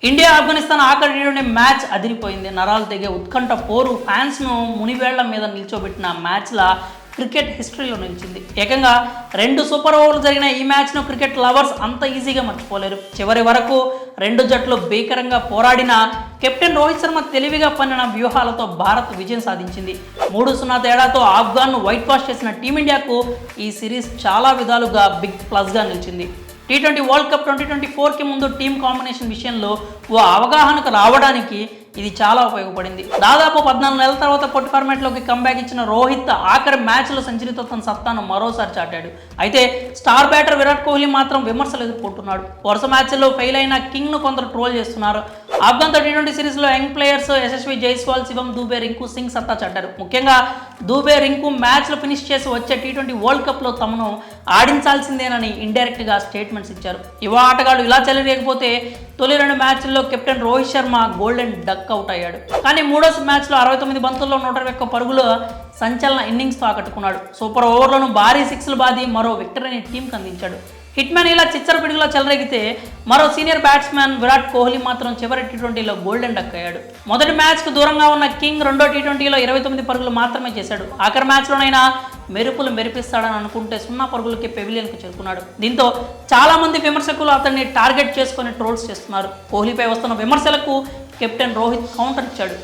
India Afghanistan ఆఖరి T20 match అదిరిపోయింది. నరాలు తెగే ఉత్కంఠ పోరు ఫ్యాన్స్ను మునివేళ్ల మీద నిల్చోబెట్టిన మ్యాచ్ల క్రికెట్ హిస్టరీలో నిలిచింది. ఏకంగా 2 సూపర్ ఓవర్లు జరిగిన ఈ మ్యాచ్ను క్రికెట్ లవర్స్ అంత ఈజీగా మర్చిపోలేరు. చివరి వరకు 2 జట్లు భీకరంగా పోరాడిన కెప్టెన్ రోహిత్ శర్మ తెలివిగా పన్నిన వ్యూహాలతో భారత్ విజయం సాధించింది. 3-0 తేడాతో ఆఫ్ఘన్ను వైట్ వాష్ చేసిన టీమిండియాకు ఈ సిరీస్ చాలా విధాలుగా బిగ్ ప్లస్గా నిలిచింది. టీ20 వరల్డ్ కప్ 2024కి ముందు టీమ్ కాంబినేషన్ విషయంలో ఓ అవగాహనకు రావడానికి ఇది చాలా ఉపయోగపడింది. దాదాపు 14 నెలల తర్వాత పొట్టి ఫార్మాట్లోకి కంబ్యాక్ ఇచ్చిన రోహిత్ ఆఖరి మ్యాచ్లో సెంచరీతో తన సత్తాను మరోసారి చాటాడు. అయితే స్టార్ బ్యాటర్ విరాట్ కోహ్లీ మాత్రం విమర్శలు ఎదుర్కొంటున్నాడు. వరుస మ్యాచ్ల్లో ఫెయిల్ అయిన కింగ్ను కొందరు ట్రోల్ చేస్తున్నారు. ఆఫ్ఘన్తో టీ20 సిరీస్లో యంగ్ ప్లేయర్స్ యశస్వి జైస్వాల్, శివం దూబే, రింకు సింగ్ సత్తా చాటారు. ముఖ్యంగా దూబే, రింకు మ్యాచ్లు ఫినిష్ చేసి వచ్చే టీ20 వరల్డ్ కప్లో తమను ఆడించాల్సిందేనని ఇండైరెక్ట్గా స్టేట్మెంట్స్ ఇచ్చారు. యువ ఆటగాళ్లు ఇలా చెలరేకపోతే తొలి 2 మ్యాచ్ల్లో captain Rohit Sharma golden duck out అయ్యాడు. కానీ మూడో మ్యాచ్లో 69 బంతుల్లో 121 పరుగుల సంచలన ఇన్నింగ్స్తో ఆకట్టుకున్నాడు. సూపర్ ఓవర్లను భారీ సిక్స్లు బాది మరో విక్టరీని టీంకి అందించాడు. హిట్ మ్యాన్ ఇలా చిచ్చర పిడుగులో చెలరేగితే మరో సీనియర్ బ్యాట్స్మెన్ విరాట్ కోహ్లీ మాత్రం చివరి టీ20లో గోల్డెన్ డక్ అయ్యాడు. మొదటి మ్యాచ్కు దూరంగా ఉన్న కింగ్ రెండో టీ20లో 29 పరుగులు మాత్రమే చేశాడు. ఆఖరి మ్యాచ్లోనైనా మెరుపులు మెరిపిస్తాడని అనుకుంటే 0 పరుగులకి పెవిలియన్కు చేరుకున్నాడు. దీంతో చాలా మంది విమర్శకులు అతన్ని టార్గెట్ చేసుకొని ట్రోల్స్ చేస్తున్నారు. కోహ్లీపై వస్తున్న విమర్శలకు కెప్టెన్ రోహిత్ కౌంటర్ ఇచ్చాడు.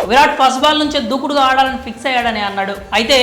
విరాట్ ఫస్ట్ బాల్ నుంచే దూకుడుగా ఆడాలని ఫిక్స్ అయ్యాడని అన్నాడు. అయితే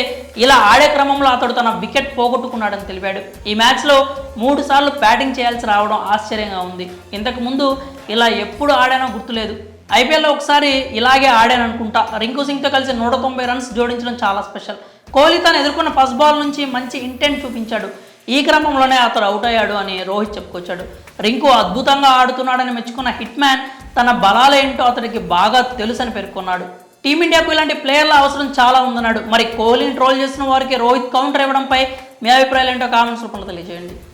ఇలా ఆడే క్రమంలో అతడు తన వికెట్ పోగొట్టుకున్నాడని తెలిపాడు. ఈ మ్యాచ్లో 3 సార్లు బ్యాటింగ్ చేయాల్సి రావడం ఆశ్చర్యంగా ఉంది. ఇంతకు ముందు ఇలా ఎప్పుడు ఆడానో గుర్తులేదు. ఐపీఎల్లో ఒకసారి ఇలాగే ఆడాననుకుంటా. రింకు సింగ్తో కలిసి 190 రన్స్ జోడించడం చాలా స్పెషల్. కోహ్లీ తను ఎదుర్కొన్న ఫస్ట్ బాల్ నుంచి మంచి ఇంటెంట్ చూపించాడు. ఈ క్రమంలోనే అతడు అవుట్ అయ్యాడు అని రోహిత్ చెప్పుకొచ్చాడు. రింకు అద్భుతంగా ఆడుతున్నాడని మెచ్చుకున్న హిట్ మ్యాన్ తన బలాలేంటో అతడికి బాగా తెలుసని పేర్కొన్నాడు. టీమిండియాకు ఇలాంటి ప్లేయర్ల అవసరం చాలా ఉందన్నాడు. మరి కోహ్లీని ట్రోల్ చేసిన వారికి రోహిత్ కౌంటర్ ఇవ్వడంపై మీ అభిప్రాయాలు ఏంటో కామెంట్స్ రూపంలో తెలియజేయండి.